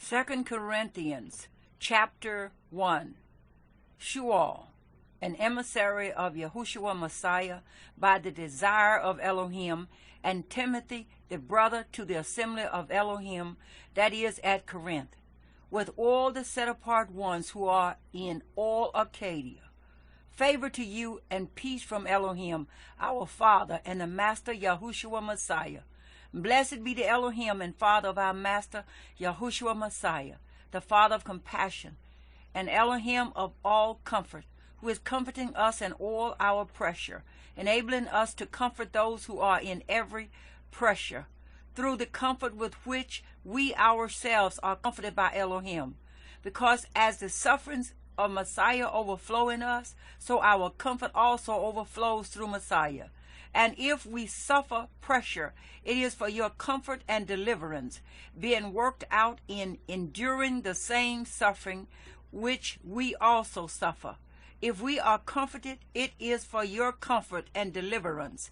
2 Corinthians chapter 1. Shual, an emissary of Yahushua Messiah by the desire of Elohim, and Timothy, the brother to the assembly of Elohim that is at Corinth, with all the set-apart ones who are in all Arcadia. Favor to you and peace from Elohim, our Father, and the Master Yahushua Messiah. Blessed be the Elohim and Father of our Master Yahushua Messiah, the Father of compassion, and Elohim of all comfort, who is comforting us in all our pressure, enabling us to comfort those who are in every pressure, through the comfort with which we ourselves are comforted by Elohim. Because as the sufferings of Messiah overflow in us, so our comfort also overflows through Messiah. And if we suffer pressure, it is for your comfort and deliverance, being worked out in enduring the same suffering which we also suffer. If we are comforted, it is for your comfort and deliverance.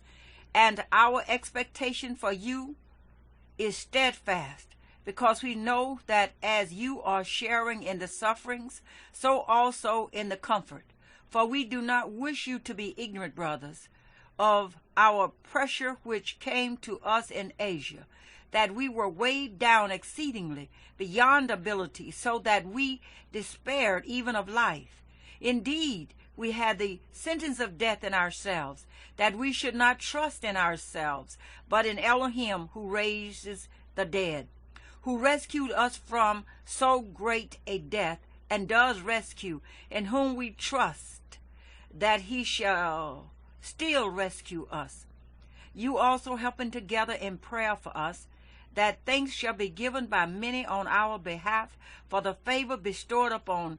And our expectation for you is steadfast, because we know that as you are sharing in the sufferings, so also in the comfort. For we do not wish you to be ignorant, brothers, of our pressure which came to us in Asia, that we were weighed down exceedingly beyond ability, so that we despaired even of life. Indeed, we had the sentence of death in ourselves, that we should not trust in ourselves, but in Elohim who raises the dead, who rescued us from so great a death, and does rescue, in whom we trust that he shall still rescue us. You also helping together in prayer for us, that thanks shall be given by many on our behalf for the favor bestowed upon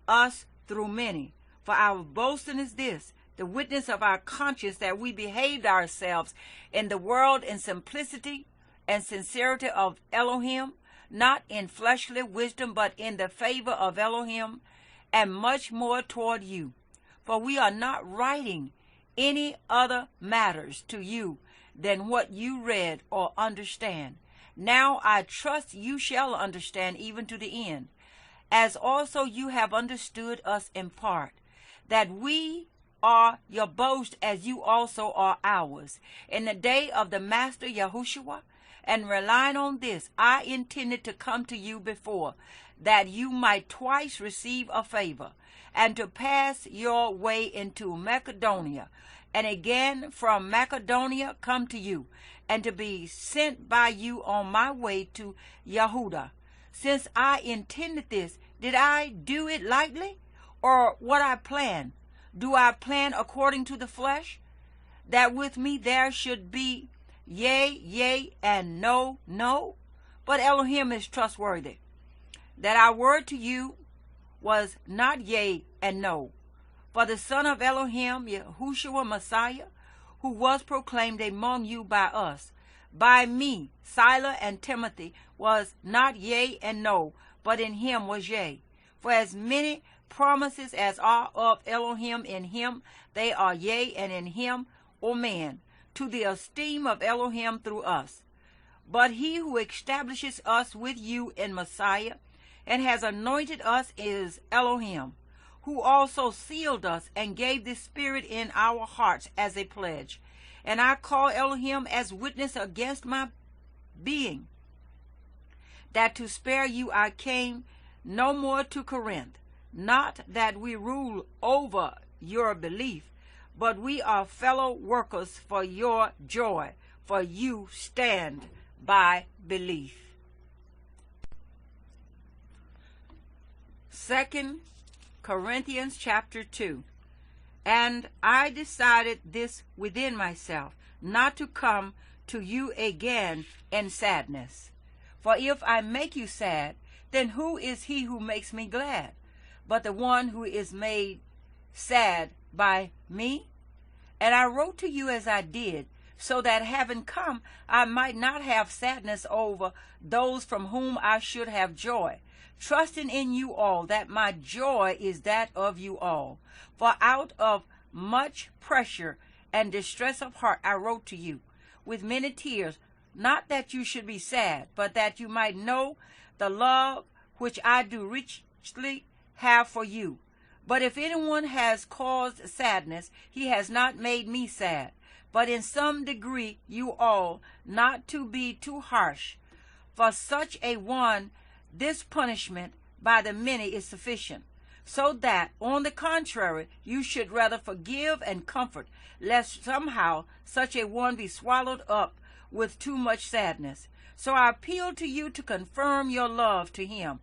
us through many. For our boasting is this, the witness of our conscience, that we behaved ourselves in the world in simplicity and sincerity of Elohim, not in fleshly wisdom, but in the favor of Elohim, and much more toward you. For we are not writing any other matters to you than what you read or understand. Now I trust you shall understand even to the end, as also you have understood us in part, that we are your boast as you also are ours. In the day of the Master Yahushua, and relying on this, I intended to come to you before, that you might twice receive a favor, and to pass your way into Macedonia, and again from Macedonia come to you, and to be sent by you on my way to Yehuda. Since I intended this, did I do it lightly, or what I planned? Do I plan according to the flesh, that with me there should be yea, yea, and no, no? But Elohim is trustworthy, that our word to you was not yea and no. For the Son of Elohim, Yahushua Messiah, who was proclaimed among you by us, by me, Silas and Timothy, was not yea and no, but in him was yea. For as many promises as are of Elohim, in him they are yea, and in him, amen, to the esteem of Elohim through us. But he who establishes us with you in Messiah, and has anointed us, is Elohim, who also sealed us and gave the Spirit in our hearts as a pledge. And I call Elohim as witness against my being, that to spare you I came no more to Corinth. Not that we rule over your belief, but we are fellow workers for your joy, for you stand by belief. 2 Corinthians chapter 2. And I decided this within myself, not to come to you again in sadness. For if I make you sad, then who is he who makes me glad, but the one who is made sad by me? And I wrote to you as I did, so that having come, I might not have sadness over those from whom I should have joy, trusting in you all, that my joy is that of you all. For out of much pressure and distress of heart I wrote to you, with many tears, not that you should be sad, but that you might know the love which I do richly have for you. But if anyone has caused sadness, he has not made me sad. But in some degree you all, not to be too harsh. For such a one, this punishment by the many is sufficient. So that, on the contrary, you should rather forgive and comfort, lest somehow such a one be swallowed up with too much sadness. So I appeal to you to confirm your love to him.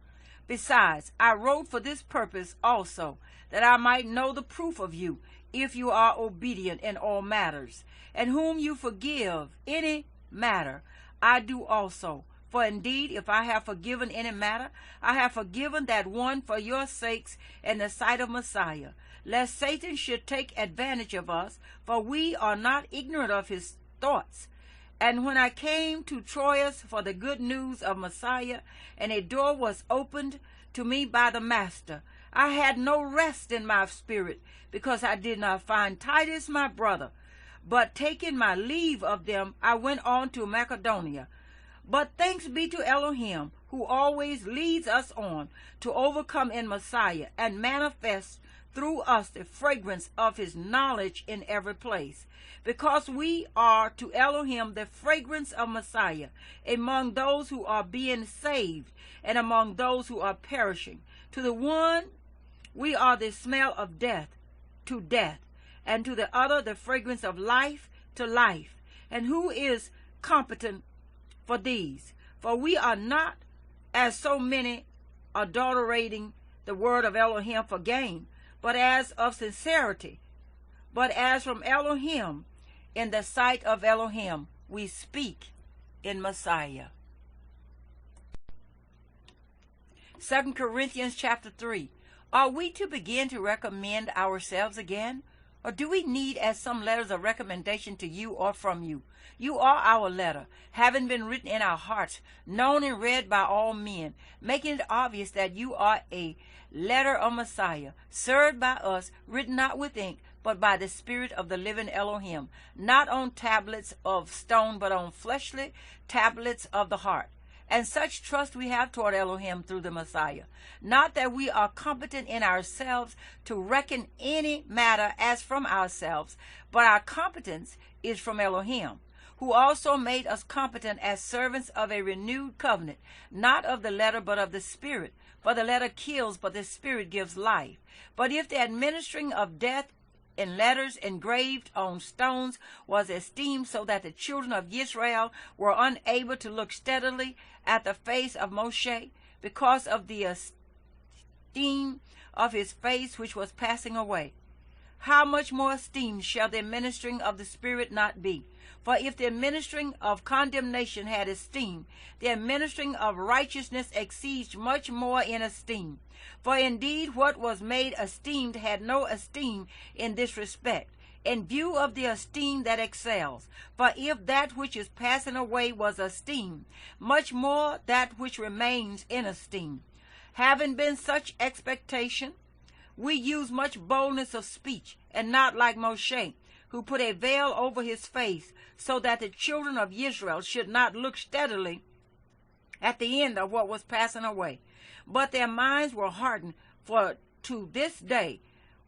Besides, I wrote for this purpose also, that I might know the proof of you, if you are obedient in all matters. And whom you forgive any matter, I do also. For indeed, if I have forgiven any matter, I have forgiven that one for your sakes in the sight of Messiah, lest Satan should take advantage of us, for we are not ignorant of his thoughts. And when I came to Troas for the good news of Messiah, and a door was opened to me by the Master, I had no rest in my spirit, because I did not find Titus my brother. But taking my leave of them, I went on to Macedonia. But thanks be to Elohim, who always leads us on to overcome in Messiah, and manifests through us the fragrance of his knowledge in every place. Because we are to Elohim the fragrance of Messiah, among those who are being saved, and among those who are perishing. To the one we are the smell of death to death, and to the other the fragrance of life to life. And who is competent for these? For we are not as so many adulterating the word of Elohim for gain, but as of sincerity. But as from Elohim, in the sight of Elohim, we speak in Messiah. 2 Corinthians chapter 3. Are we to begin to recommend ourselves again? Or do we need as some letters of recommendation to you or from you? You are our letter, having been written in our hearts, known and read by all men, making it obvious that you are a letter of Messiah, served by us, written not with ink, but by the Spirit of the living Elohim, not on tablets of stone, but on fleshly tablets of the heart. And such trust we have toward Elohim through the Messiah. Not that we are competent in ourselves to reckon any matter as from ourselves, but our competence is from Elohim, who also made us competent as servants of a renewed covenant, not of the letter, but of the Spirit. For the letter kills, but the Spirit gives life. But if the administering of death in letters engraved on stones was esteemed so that the children of Yisrael were unable to look steadily at the face of Moshe because of the esteem of his face which was passing away, how much more esteemed shall the ministering of the Spirit not be? For if the administering of condemnation had esteem, the administering of righteousness exceeds much more in esteem. For indeed what was made esteemed had no esteem in this respect, in view of the esteem that excels. For if that which is passing away was esteemed, much more that which remains in esteem. Having been such expectation, we use much boldness of speech, and not like Moshe, who put a veil over his face, so that the children of Israel should not look steadily at the end of what was passing away. But their minds were hardened, for to this day,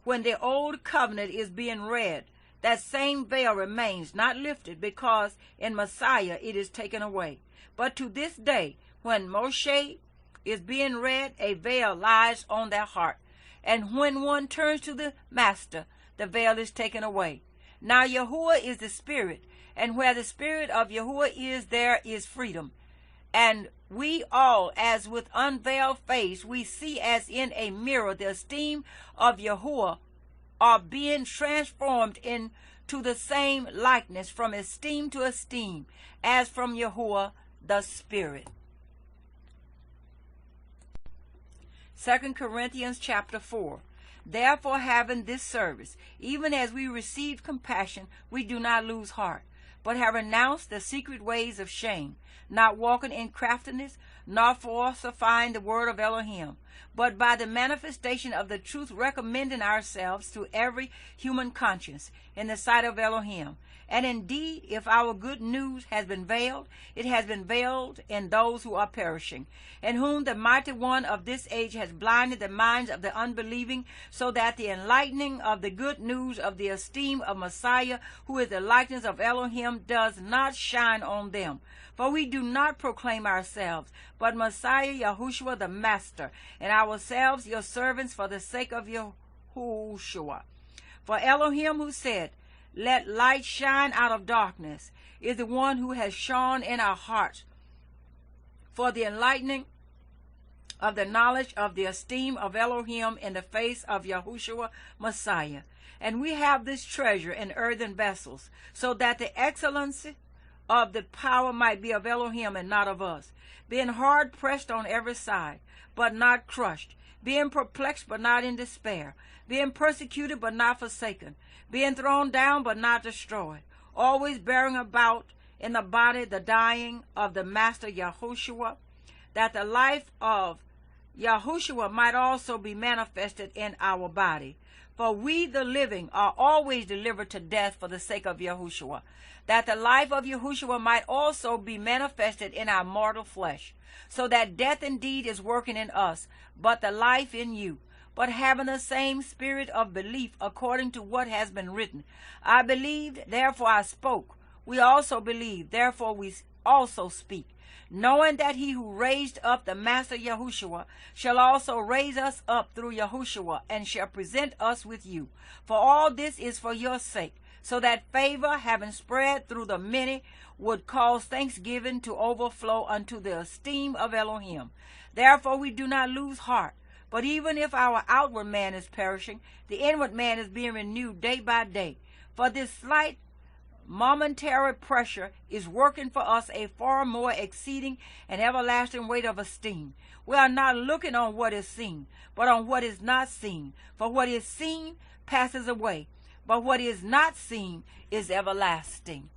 when the old covenant is being read, that same veil remains not lifted, because in Messiah it is taken away. But to this day, when Moshe is being read, a veil lies on their heart. And when one turns to the Master, the veil is taken away. Now Yahuwah is the Spirit, and where the Spirit of Yahuwah is, there is freedom. And we all, as with unveiled face, we see as in a mirror the esteem of Yahuwah, are being transformed into the same likeness, from esteem to esteem, as from Yahuwah the Spirit. 2 Corinthians chapter 4. Therefore, having this service, even as we received compassion, we do not lose heart, but have renounced the secret ways of shame, not walking in craftiness, nor falsifying the word of Elohim, but by the manifestation of the truth, recommending ourselves to every human conscience in the sight of Elohim. And indeed, if our good news has been veiled, it has been veiled in those who are perishing, in whom the mighty one of this age has blinded the minds of the unbelieving, so that the enlightening of the good news of the esteem of Messiah, who is the likeness of Elohim, does not shine on them. For we do not proclaim ourselves, but Messiah Yahushua the Master, and ourselves your servants for the sake of Yahushua. For Elohim, who said, "Let light shine out of darkness," is the one who has shone in our hearts for the enlightening of the knowledge of the esteem of Elohim in the face of Yahushua Messiah. And we have this treasure in earthen vessels, so that the excellency of the power might be of Elohim and not of us, being hard pressed on every side, but not crushed, being perplexed but not in despair, being persecuted but not forsaken, being thrown down but not destroyed, always bearing about in the body the dying of the Master Yahushua, that the life of Yahushua might also be manifested in our body. For we, the living, are always delivered to death for the sake of Yahushua, that the life of Yahushua might also be manifested in our mortal flesh, so that death indeed is working in us, but the life in you. But having the same spirit of belief, according to what has been written, I believed, therefore I spoke. We also believe, therefore we also speak, knowing that he who raised up the Master Yahushua shall also raise us up through Yahushua, and shall present us with you. For all this is for your sake, so that favor, having spread through the many, would cause thanksgiving to overflow unto the esteem of Elohim. Therefore we do not lose heart. But even if our outward man is perishing, the inward man is being renewed day by day. For this slight momentary pressure is working for us a far more exceeding and everlasting weight of esteem. We are not looking on what is seen, but on what is not seen. For what is seen passes away, but what is not seen is everlasting.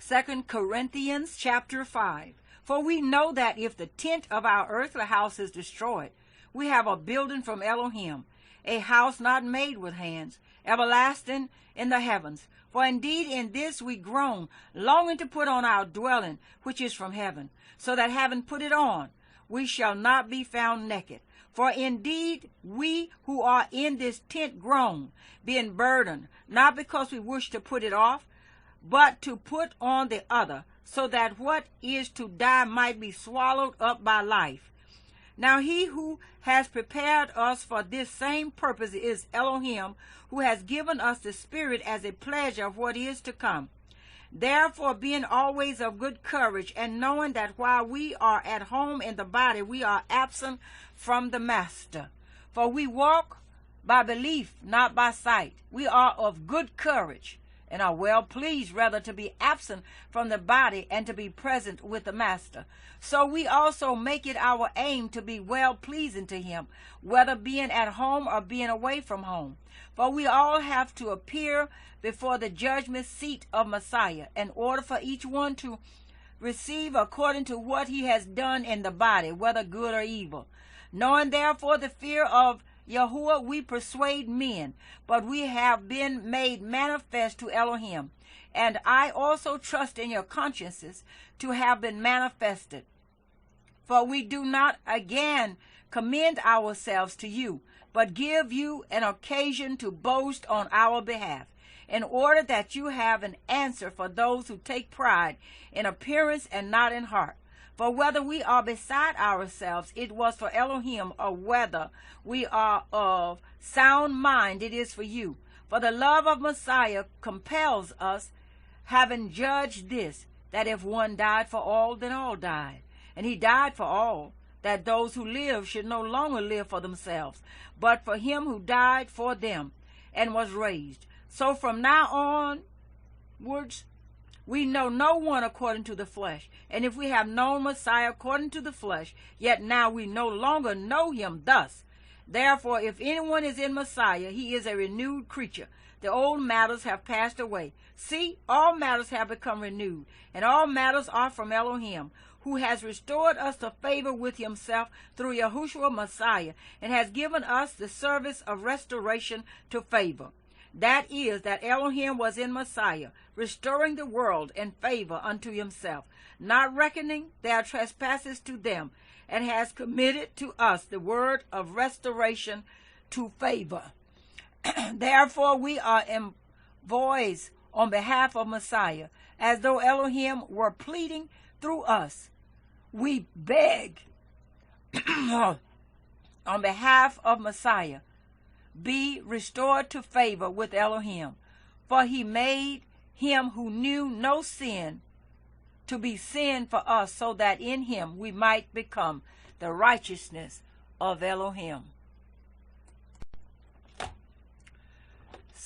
2 Corinthians chapter 5. For we know that if the tent of our earthly house is destroyed, we have a building from Elohim, a house not made with hands, everlasting in the heavens. For indeed in this we groan, longing to put on our dwelling, which is from heaven, so that having put it on, we shall not be found naked. For indeed we who are in this tent groan, being burdened, not because we wish to put it off, but to put on the other, so that what is to die might be swallowed up by life. Now he who has prepared us for this same purpose is Elohim, who has given us the Spirit as a pleasure of what is to come. Therefore, being always of good courage, and knowing that while we are at home in the body, we are absent from the Master. For we walk by belief, not by sight. We are of good courage, and are well pleased rather to be absent from the body and to be present with the Master. So we also make it our aim to be well pleasing to him, whether being at home or being away from home. For we all have to appear before the judgment seat of Messiah, in order for each one to receive according to what he has done in the body, whether good or evil. Knowing therefore the fear of Yahuwah, we persuade men, but we have been made manifest to Elohim. And I also trust in your consciences to have been manifested. For we do not again commend ourselves to you, but give you an occasion to boast on our behalf, in order that you have an answer for those who take pride in appearance and not in heart. For whether we are beside ourselves, it was for Elohim, or whether we are of sound mind, it is for you. For the love of Messiah compels us, having judged this, that if one died for all, then all died. And he died for all, that those who live should no longer live for themselves, but for him who died for them and was raised. So from now onwards, we know no one according to the flesh. And if we have known Messiah according to the flesh, yet now we no longer know him thus. Therefore, if anyone is in Messiah, he is a renewed creature. the old matters have passed away. See, all matters have become renewed, and all matters are from Elohim, who has restored us to favor with himself through Yahushua Messiah, and has given us the service of restoration to favor. That is, that Elohim was in Messiah, restoring the world in favor unto himself, not reckoning their trespasses to them, and has committed to us the word of restoration to favor. Therefore we are envoys on behalf of Messiah, as though Elohim were pleading through us. We beg on behalf of Messiah, be restored to favor with Elohim, for he made him who knew no sin to be sin for us, so that in him we might become the righteousness of Elohim.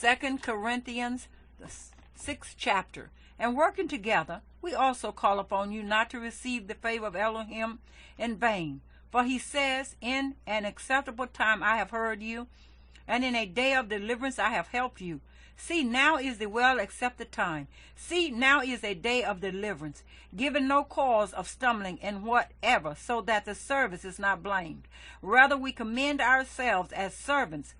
2 Corinthians, the 6th chapter. And working together, we also call upon you not to receive the favor of Elohim in vain. For he says, in an acceptable time I have heard you, and in a day of deliverance I have helped you. See, now is the well-accepted time. See, now is a day of deliverance, given no cause of stumbling in whatever, so that the service is not blamed. Rather, we commend ourselves as servants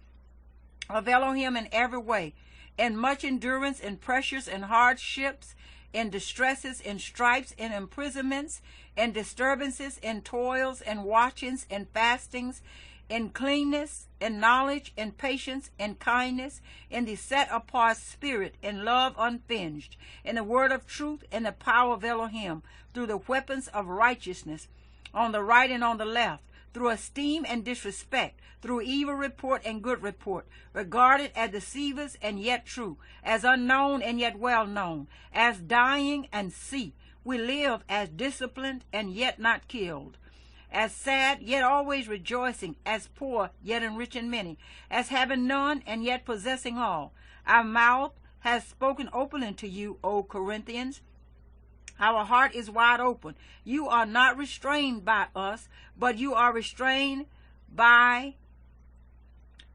of Elohim in every way, in much endurance, in pressures, in hardships, in distresses, in stripes, in imprisonments, in disturbances, in toils, in watchings, in fastings, in cleanness, in knowledge, in patience, in kindness, in the set-apart spirit, in love unfinged, in the word of truth, in the power of Elohim, through the weapons of righteousness, on the right and on the left, through esteem and disrespect, through evil report and good report, regarded as deceivers and yet true, as unknown and yet well known, as dying and see. We live as disciplined and yet not killed, as sad yet always rejoicing, as poor yet enriching many, as having none and yet possessing all. Our mouth has spoken openly to you, O Corinthians. Our heart is wide open. You are not restrained by us, but you are restrained by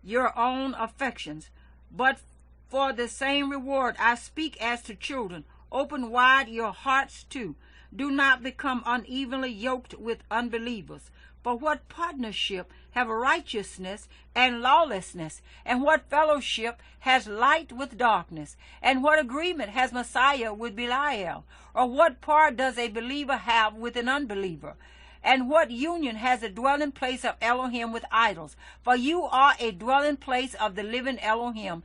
your own affections. But for the same reward I speak as to children. Open wide your hearts too. Do not become unevenly yoked with unbelievers. For what partnership have righteousness and lawlessness? And what fellowship has light with darkness? And what agreement has Messiah with Belial? Or what part does a believer have with an unbeliever? And what union has the dwelling place of Elohim with idols? For you are a dwelling place of the living Elohim.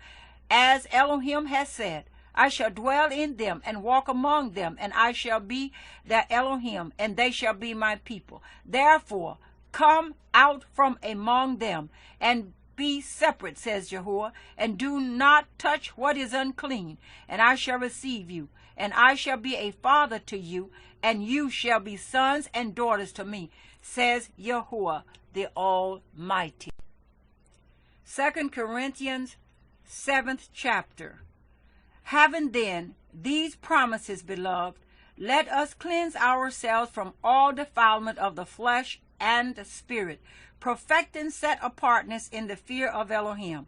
As Elohim has said, I shall dwell in them and walk among them, and I shall be their Elohim, and they shall be my people. Therefore, come out from among them, and be separate, says Yahuwah, and do not touch what is unclean, and I shall receive you, and I shall be a father to you, and you shall be sons and daughters to me, says Yahuwah, the Almighty. 2 Corinthians, 7th chapter. Having then these promises, beloved, let us cleanse ourselves from all defilement of the flesh and the spirit, perfecting set apartness in the fear of Elohim.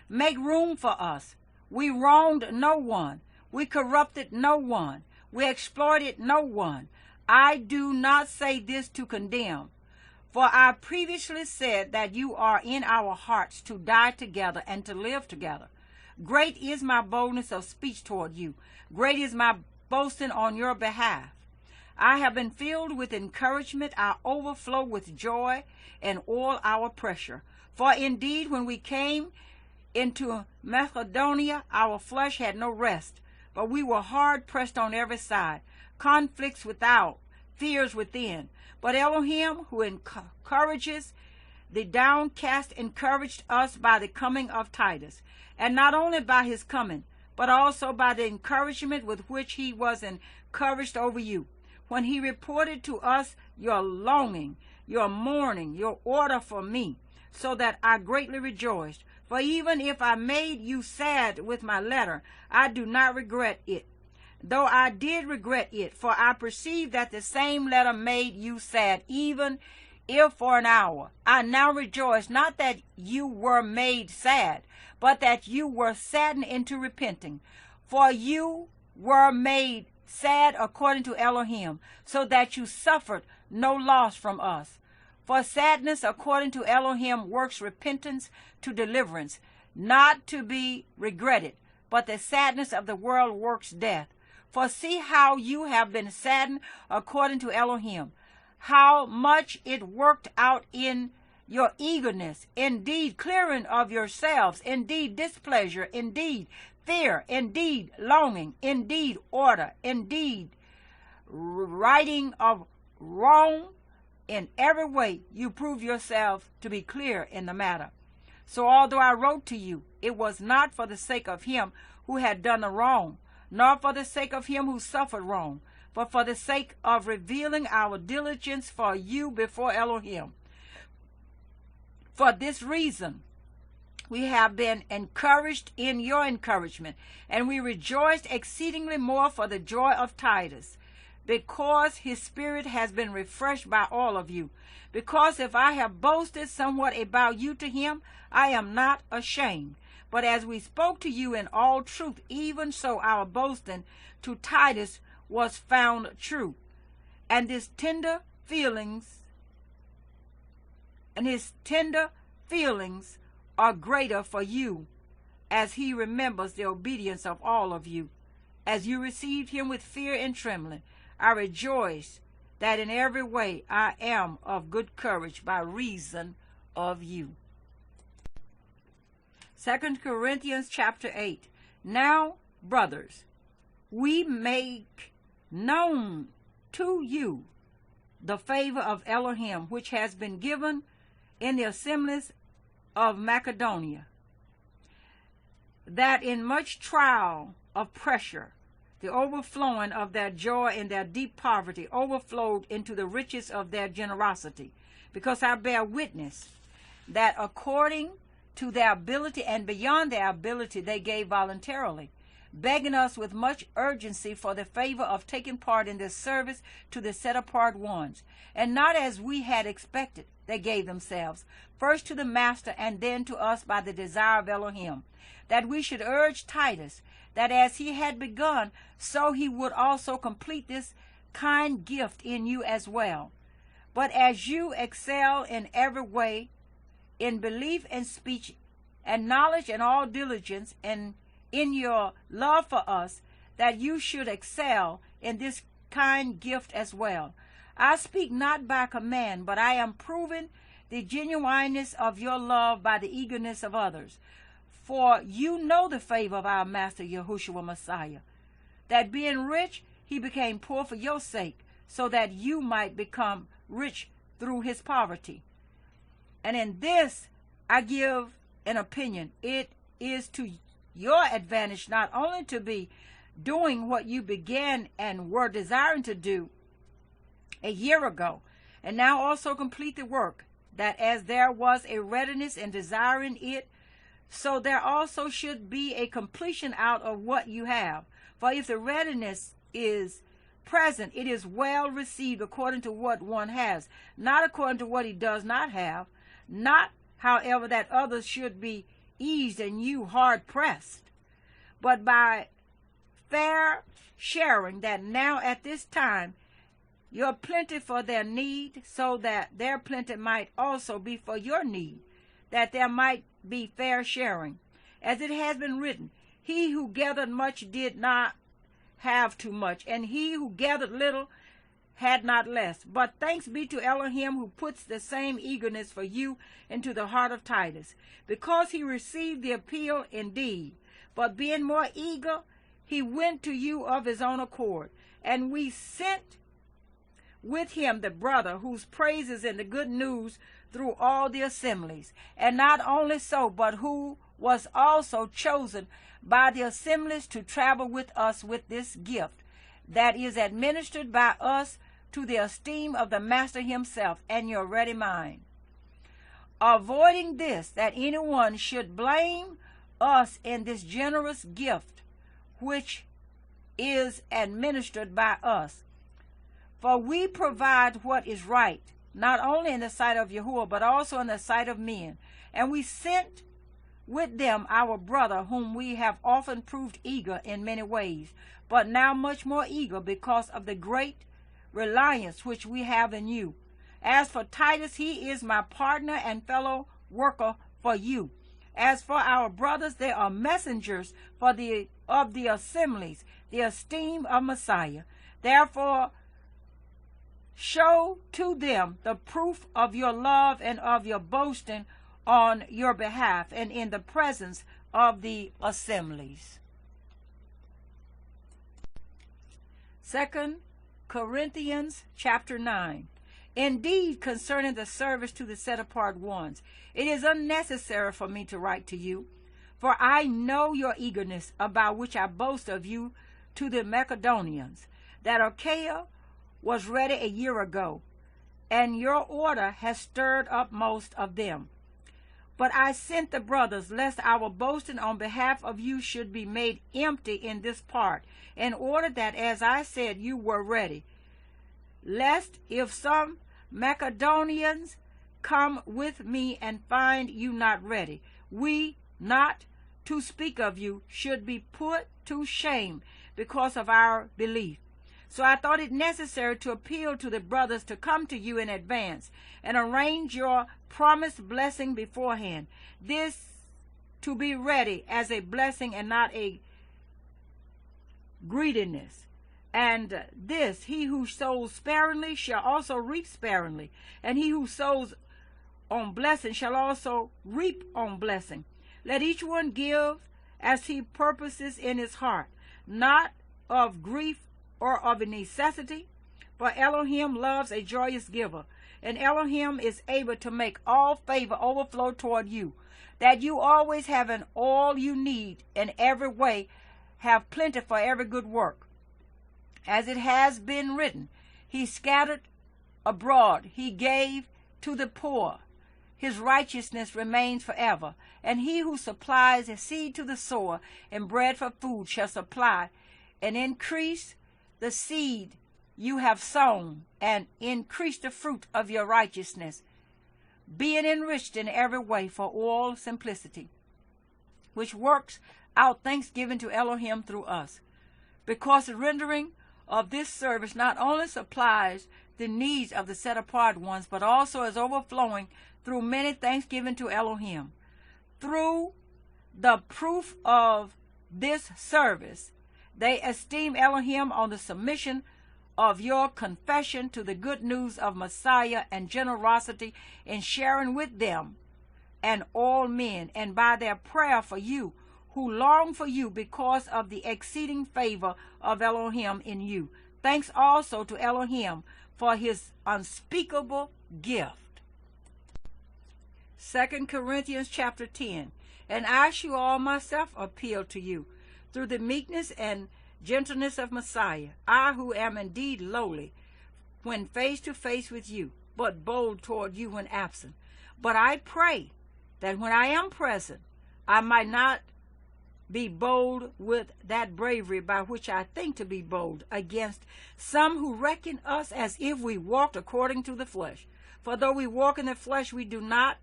Make room for us. We wronged no one. We corrupted no one. We exploited no one. I do not say this to condemn, for I previously said that you are in our hearts to die together and to live together. Great is my boldness of speech toward you. Great is my boasting on your behalf. I have been filled with encouragement. I overflow with joy and all our pressure. For indeed, when we came into Macedonia, our flesh had no rest, but we were hard pressed on every side, conflicts without, fears within. But Elohim, who encourages the downcast, encouraged us by the coming of Titus, and not only by his coming, but also by the encouragement with which he was encouraged over you, when he reported to us your longing, your mourning, your order for me, so that I greatly rejoiced. For even if I made you sad with my letter, I do not regret it, though I did regret it, for I perceive that the same letter made you sad, even if for an hour. I now rejoice, not that you were made sad, but that you were saddened into repenting. For you were made sad according to Elohim, so that you suffered no loss from us. For sadness according to Elohim works repentance to deliverance, not to be regretted, but the sadness of the world works death. For see how you have been saddened according to Elohim, how much it worked out in your eagerness, indeed clearing of yourselves, indeed displeasure, indeed fear, indeed longing, indeed order, indeed righting of wrong. In every way you prove yourself to be clear in the matter. So although I wrote to you, it was not for the sake of him who had done the wrong, nor for the sake of him who suffered wrong, but for the sake of revealing our diligence for you before Elohim. For this reason, we have been encouraged in your encouragement, and we rejoiced exceedingly more for the joy of Titus, because his spirit has been refreshed by all of you. Because if I have boasted somewhat about you to him, I am not ashamed. But as we spoke to you in all truth, even so our boasting to Titus was found true. And his tender feelings are greater for you, as he remembers the obedience of all of you, as you received him with fear and trembling. I rejoice that in every way I am of good courage by reason of you. 2 Corinthians chapter 8. Now, brothers, we make known to you the favor of Elohim, which has been given in the assemblies of Macedonia, that in much trial of pressure, the overflowing of their joy in their deep poverty overflowed into the riches of their generosity. Because I bear witness that according to their ability and beyond their ability they gave voluntarily, begging us with much urgency for the favor of taking part in this service to the set-apart ones. And not as we had expected, they gave themselves, first to the master and then to us by the desire of Elohim, that we should urge Titus, that as he had begun, so he would also complete this kind gift in you as well. But as you excel in every way, in belief and speech and knowledge and all diligence, and in your love for us, that you should excel in this kind gift as well. I speak not by command, but I am proving the genuineness of your love by the eagerness of others. For you know the favor of our Master Yahushua Messiah, that being rich, he became poor for your sake, so that you might become rich through his poverty. And in this I give an opinion. It is to your advantage not only to be doing what you began and were desiring to do a year ago, and now also complete the work, that as there was a readiness in desiring it, so there also should be a completion out of what you have. For if the readiness is present, it is well received according to what one has, not according to what he does not have. Not, however, that others should be eased and you hard pressed, but by fair sharing, that now at this time your plenty for their need, so that their plenty might also be for your need, that there might be fair sharing. As it has been written, he who gathered much did not have too much, and he who gathered little had not less. But thanks be to Elohim, who puts the same eagerness for you into the heart of Titus, because he received the appeal indeed, but being more eager, he went to you of his own accord. And we sent with him the brother, whose praises in the good news through all the assemblies. And not only so, but who was also chosen by the assemblies to travel with us with this gift, that is administered by us to the esteem of the Master himself and your ready mind. Avoiding this, that anyone should blame us in this generous gift which is administered by us. For we provide what is right, not only in the sight of Yahuwah, but also in the sight of men. And we sent with them our brother, whom we have often proved eager in many ways, but now much more eager because of the great reliance which we have in you. As for Titus, he is my partner and fellow worker for you. As for our brothers, they are messengers of the assemblies, the esteem of Messiah. Therefore, show to them the proof of your love and of your boasting on your behalf and in the presence of the assemblies. 2 Corinthians chapter 9. Indeed, concerning the service to the set-apart ones, it is unnecessary for me to write to you, for I know your eagerness, about which I boast of you to the Macedonians, that Achaia was ready a year ago, and your order has stirred up most of them. But I sent the brothers, lest our boasting on behalf of you should be made empty in this part, in order that, as I said, you were ready, lest if some Macedonians come with me and find you not ready, we, not to speak of you, should be put to shame because of our belief. So I thought it necessary to appeal to the brothers to come to you in advance and arrange your promised blessing beforehand, this to be ready as a blessing and not a greediness. And this, he who sows sparingly shall also reap sparingly, and he who sows on blessing shall also reap on blessing. Let each one give as he purposes in his heart, not of grief or of a necessity, for Elohim loves a joyous giver, and Elohim is able to make all favor overflow toward you, that you always having all you need in every way, have plenty for every good work. As it has been written, he scattered abroad, he gave to the poor. His righteousness remains forever. And he who supplies a seed to the sower and bread for food shall supply and increase the seed you have sown and increase the fruit of your righteousness, being enriched in every way for all simplicity, which works out thanksgiving to Elohim through us, because the rendering of this service not only supplies the needs of the set-apart ones, but also is overflowing through many thanksgiving to Elohim. Through the proof of this service, they esteem Elohim on the submission of your confession to the good news of Messiah and generosity in sharing with them and all men, and by their prayer for you, who long for you because of the exceeding favor of Elohim in you. Thanks also to Elohim for his unspeakable gift. 2 Corinthians chapter 10. And I, Shual, myself appeal to you through the meekness and gentleness of Messiah, I who am indeed lowly when face to face with you, but bold toward you when absent. But I pray that when I am present, I might not be bold with that bravery by which I think to be bold against some who reckon us as if we walked according to the flesh. For though we walk in the flesh, we do not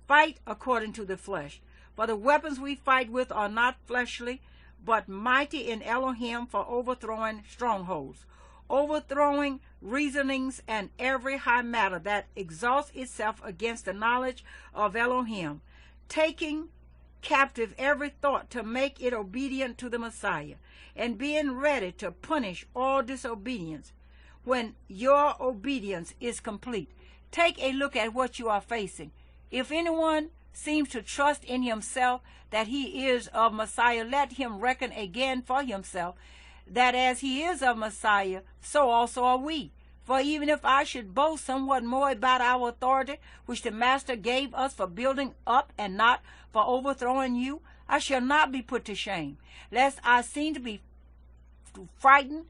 fight according to the flesh. For the weapons we fight with are not fleshly, but mighty in Elohim for overthrowing strongholds, overthrowing reasonings and every high matter that exalts itself against the knowledge of Elohim, taking captive every thought to make it obedient to the Messiah, and being ready to punish all disobedience when your obedience is complete. Take a look at what you are facing. If anyone seems to trust in himself that he is of Messiah, let him reckon again for himself that as he is of Messiah, so also are we. For even if I should boast somewhat more about our authority, which the Master gave us for building up and not for overthrowing you, I shall not be put to shame, lest I seem to frighten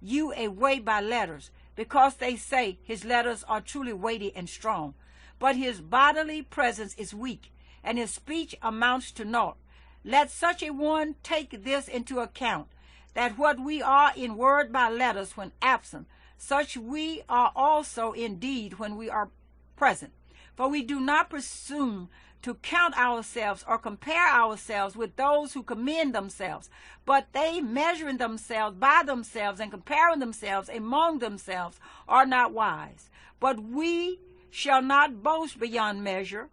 you away by letters, because they say his letters are truly weighty and strong. But his bodily presence is weak, and his speech amounts to naught. Let such a one take this into account, that what we are in word by letters when absent, such we are also indeed when we are present. For we do not presume to count ourselves or compare ourselves with those who commend themselves, but they, measuring themselves by themselves and comparing themselves among themselves, are not wise. But we shall not boast beyond measure,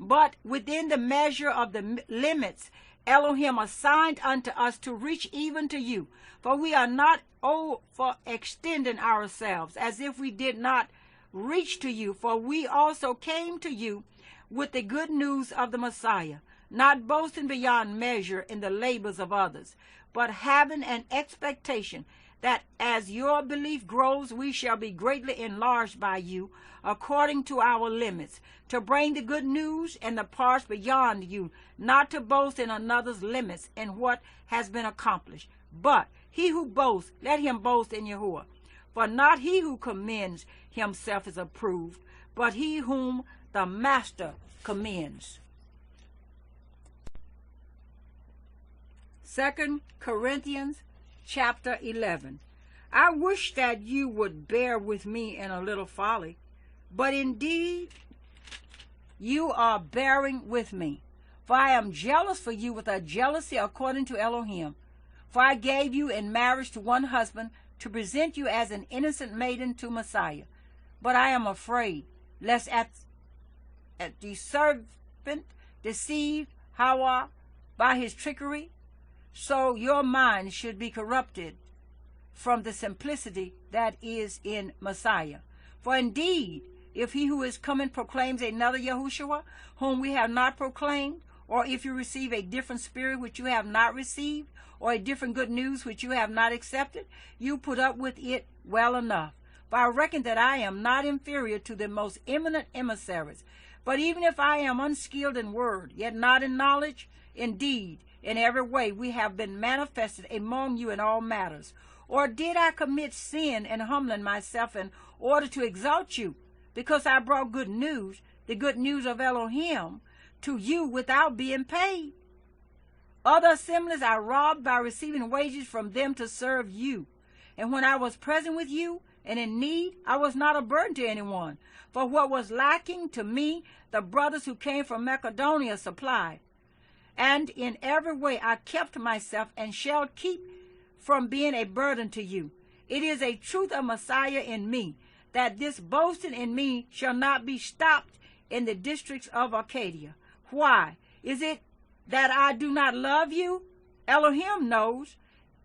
but within the measure of the limits Elohim assigned unto us to reach even to you. For we are not for extending ourselves as if we did not reach to you, for we also came to you with the good news of the Messiah, not boasting beyond measure in the labors of others, but having an expectation that as your belief grows, we shall be greatly enlarged by you according to our limits, to bring the good news and the parts beyond you, not to boast in another's limits in what has been accomplished. But he who boasts, let him boast in Yahuwah. For not he who commends himself is approved, but he whom the Master commends. 2 Corinthians chapter 11. I wish that you would bear with me in a little folly, but indeed you are bearing with me. For I am jealous for you with a jealousy according to Elohim. For I gave you in marriage to one husband, to present you as an innocent maiden to Messiah. But I am afraid, lest at the serpent deceived Hawa by his trickery, so your mind should be corrupted from the simplicity that is in Messiah. For indeed, if he who is coming proclaims another Yahushua, whom we have not proclaimed, or if you receive a different spirit which you have not received, or a different good news which you have not accepted, you put up with it well enough. For I reckon that I am not inferior to the most eminent emissaries. But even if I am unskilled in word, yet not in knowledge, indeed, in every way we have been manifested among you in all matters. Or did I commit sin in humbling myself in order to exalt you, because I brought good news, the good news of Elohim, to you without being paid? Other assemblies I robbed by receiving wages from them to serve you. And when I was present with you and in need, I was not a burden to anyone. For what was lacking to me, the brothers who came from Macedonia supplied. And in every way I kept myself and shall keep from being a burden to you. It is a truth of Messiah in me, that this boasting in me shall not be stopped in the districts of Arcadia. Why? Is it that I do not love you? Elohim knows,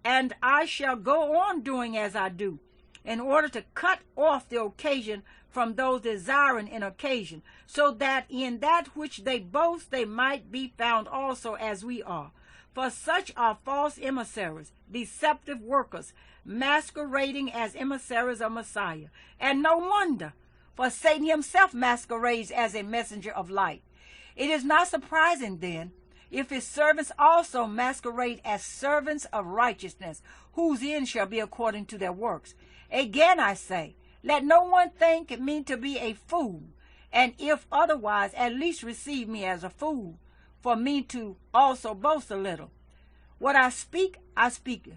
and I shall go on doing as I do, in order to cut off the occasion from those desiring an occasion, so that in that which they boast they might be found also as we are. For such are false emissaries, deceptive workers, masquerading as emissaries of Messiah. And no wonder, for Satan himself masquerades as a messenger of light. It is not surprising, then, if his servants also masquerade as servants of righteousness, whose end shall be according to their works. Again I say, let no one think me to be a fool, and if otherwise, at least receive me as a fool, for me to also boast a little. What I speak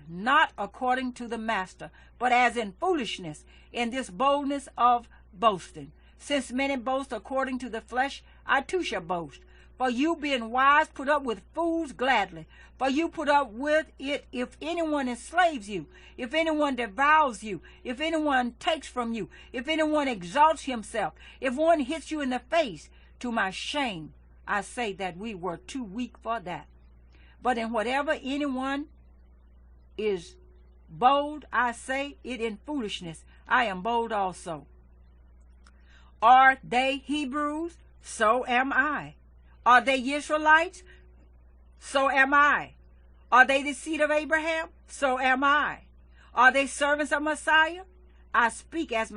not according to the Master, but as in foolishness, in this boldness of boasting. Since many boast according to the flesh, I too shall boast. For you being wise, put up with fools gladly. For you put up with it if anyone enslaves you, if anyone devours you, if anyone takes from you, if anyone exalts himself, if one hits you in the face. To my shame, I say that we were too weak for that. But in whatever anyone is bold, I say it in foolishness. I am bold also. Are they Hebrews? So am I. Are they Israelites? So am I. Are they the seed of Abraham? So am I. Are they servants of Messiah? I speak as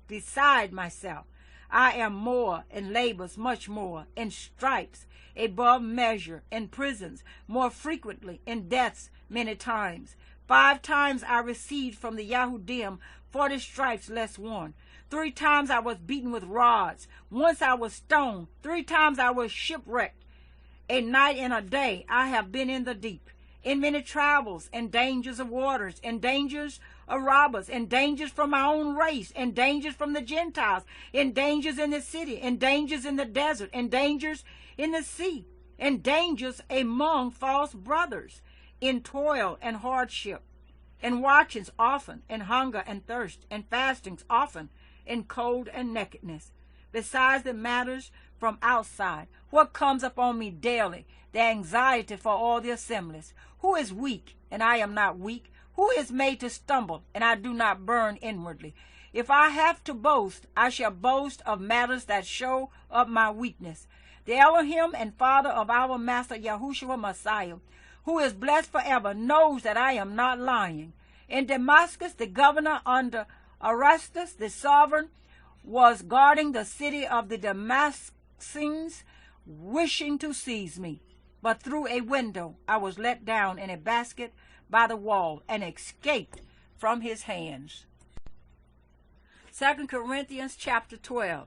beside myself. I am more in labors, much more, in stripes, above measure, in prisons, more frequently, in deaths, many times. 5 times I received from the Yahudim 40 stripes less one. 3 times I was beaten with rods. Once I was stoned. 3 times I was shipwrecked. A night and a day I have been in the deep, in many travels, and dangers of waters, and dangers of robbers, and dangers from my own race, and dangers from the Gentiles, and dangers in the city, and dangers in the desert, and dangers in the sea, and dangers among false brothers, in toil and hardship, and watchings often, and hunger and thirst, and fastings often, and cold and nakedness, besides the matters from outside. What comes upon me daily? The anxiety for all the assemblies. Who is weak, and I am not weak? Who is made to stumble, and I do not burn inwardly? If I have to boast, I shall boast of matters that show up my weakness. The Elohim and Father of our Master Yahushua Messiah, who is blessed forever, knows that I am not lying. In Damascus, the governor under Arestus, the sovereign, was guarding the city of the Damascenes, wishing to seize me. But through a window I was let down in a basket by the wall and escaped from his hands. 2 Corinthians chapter 12.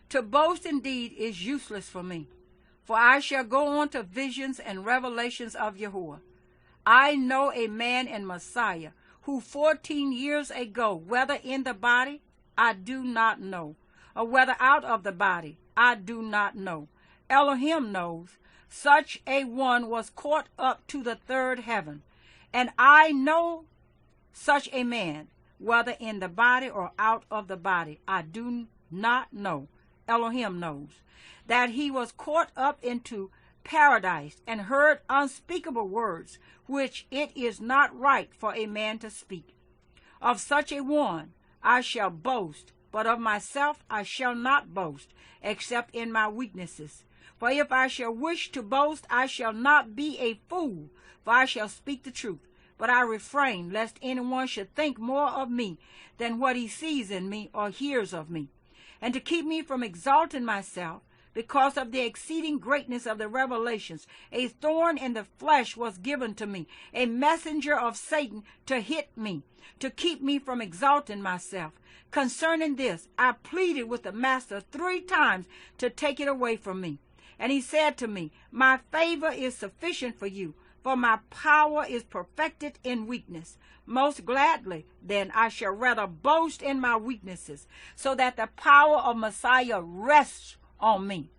To boast indeed is useless for me, for I shall go on to visions and revelations of Yahuwah. I know a man in Messiah, who 14 years ago, whether in the body, I do not know, or whether out of the body, I do not know. Elohim knows. Such a one was caught up to the third heaven. And I know such a man, whether in the body or out of the body, I do not know. Elohim knows. That he was caught up into paradise and heard unspeakable words, which it is not right for a man to speak. Of such a one I shall boast, but of myself I shall not boast, except in my weaknesses. For if I shall wish to boast, I shall not be a fool, for I shall speak the truth. But I refrain, lest anyone should think more of me than what he sees in me or hears of me. And to keep me from exalting myself, because of the exceeding greatness of the revelations, a thorn in the flesh was given to me, a messenger of Satan to hit me, to keep me from exalting myself. Concerning this, I pleaded with the master 3 times to take it away from me. And he said to me, my favor is sufficient for you, for my power is perfected in weakness. Most gladly, then, I shall rather boast in my weaknesses, so that the power of Messiah rests on me.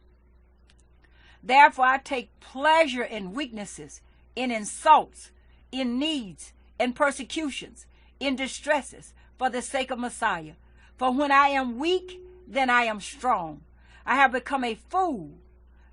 Therefore, I take pleasure in weaknesses, in insults, in needs, in persecutions, in distresses, for the sake of Messiah. For when I am weak, then I am strong. I have become a fool.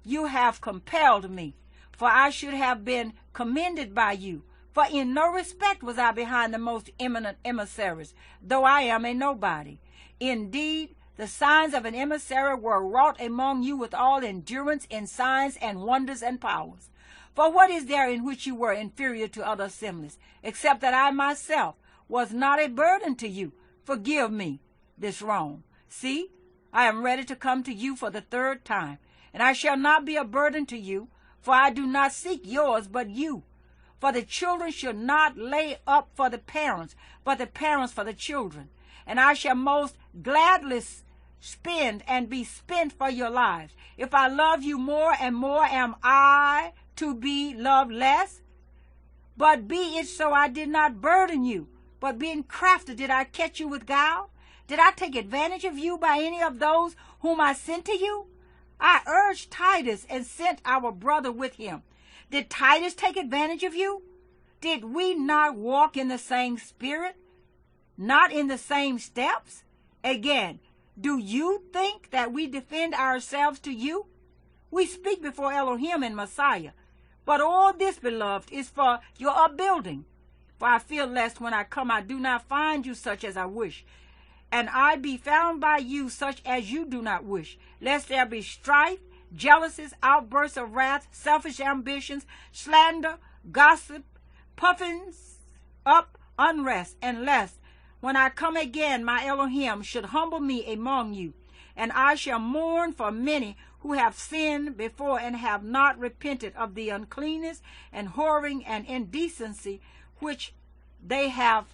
You have compelled me, for I should have been commended by you. For in no respect was I behind the most eminent emissaries, though I am a nobody. Indeed, the signs of an emissary were wrought among you with all endurance in signs and wonders and powers. For what is there in which you were inferior to other assemblies, except that I myself was not a burden to you? Forgive me this wrong. See, I am ready to come to you for the 3rd time, and I shall not be a burden to you, for I do not seek yours, but you. For the children should not lay up for the parents, but the parents for the children. And I shall most gladly spend and be spent for your lives. If I love you more and more, am I to be loved less? But be it so, I did not burden you, but being crafty did I catch you with guile? Did I take advantage of you by any of those whom I sent to you? I urged Titus and sent our brother with him. Did Titus take advantage of you? Did we not walk in the same spirit? Not in the same steps? Again, do you think that we defend ourselves to you? We speak before Elohim and Messiah. But all this, beloved, is for your upbuilding. For I feel lest when I come I do not find you such as I wish, and I be found by you such as you do not wish, lest there be strife, jealousies, outbursts of wrath, selfish ambitions, slander, gossip, puffings up, unrest, and lest when I come again my Elohim should humble me among you, and I shall mourn for many who have sinned before and have not repented of the uncleanness and whoring and indecency which they have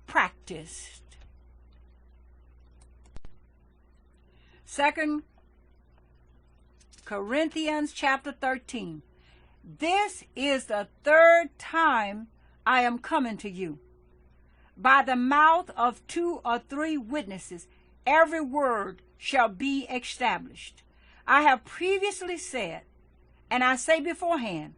practiced. 2 Corinthians chapter 13. This is the 3rd time I am coming to you. By the mouth of 2 or 3 witnesses, every word shall be established. I have previously said, and I say beforehand,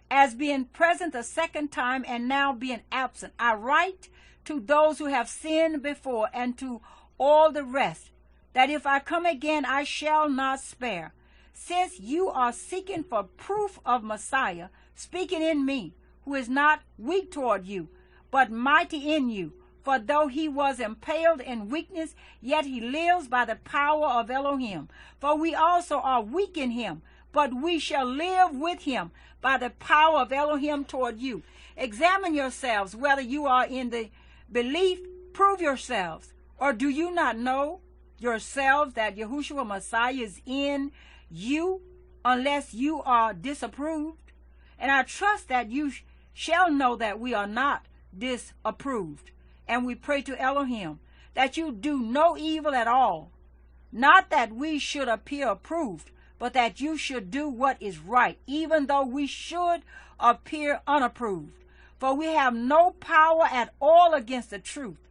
as being present a second time and now being absent, I write to those who have sinned before and to all the rest, that if I come again, I shall not spare. Since you are seeking for proof of Messiah, speaking in me, who is not weak toward you, but mighty in you, for though he was impaled in weakness, yet he lives by the power of Elohim. For we also are weak in him, but we shall live with him by the power of Elohim toward you. Examine yourselves whether you are in the belief. Prove yourselves. Or do you not know yourselves that Yahushua Messiah is in you, unless you are disapproved? And I trust that you shall know that we are not disapproved. And we pray to Elohim that you do no evil at all, not that we should appear approved, but that you should do what is right, even though we should appear unapproved. For we have no power at all against the truth,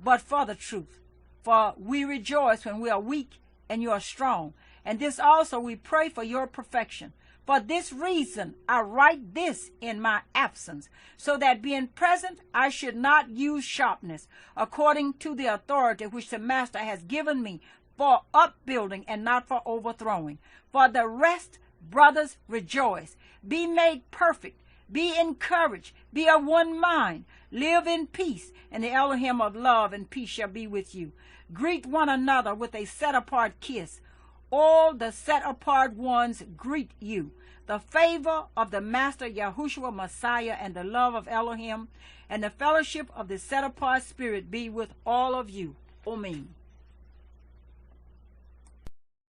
but for the truth. For we rejoice when we are weak and you are strong. And this also we pray for your perfection. For this reason I write this in my absence, so that being present I should not use sharpness, according to the authority which the Master has given me, for upbuilding and not for overthrowing. For the rest, brothers, rejoice. Be made perfect. Be encouraged. Be of one mind. Live in peace, and the Elohim of love and peace shall be with you. Greet one another with a set-apart kiss. All the set-apart ones greet you. The favor of the Master Yahushua Messiah and the love of Elohim and the fellowship of the set-apart Spirit be with all of you. Amen.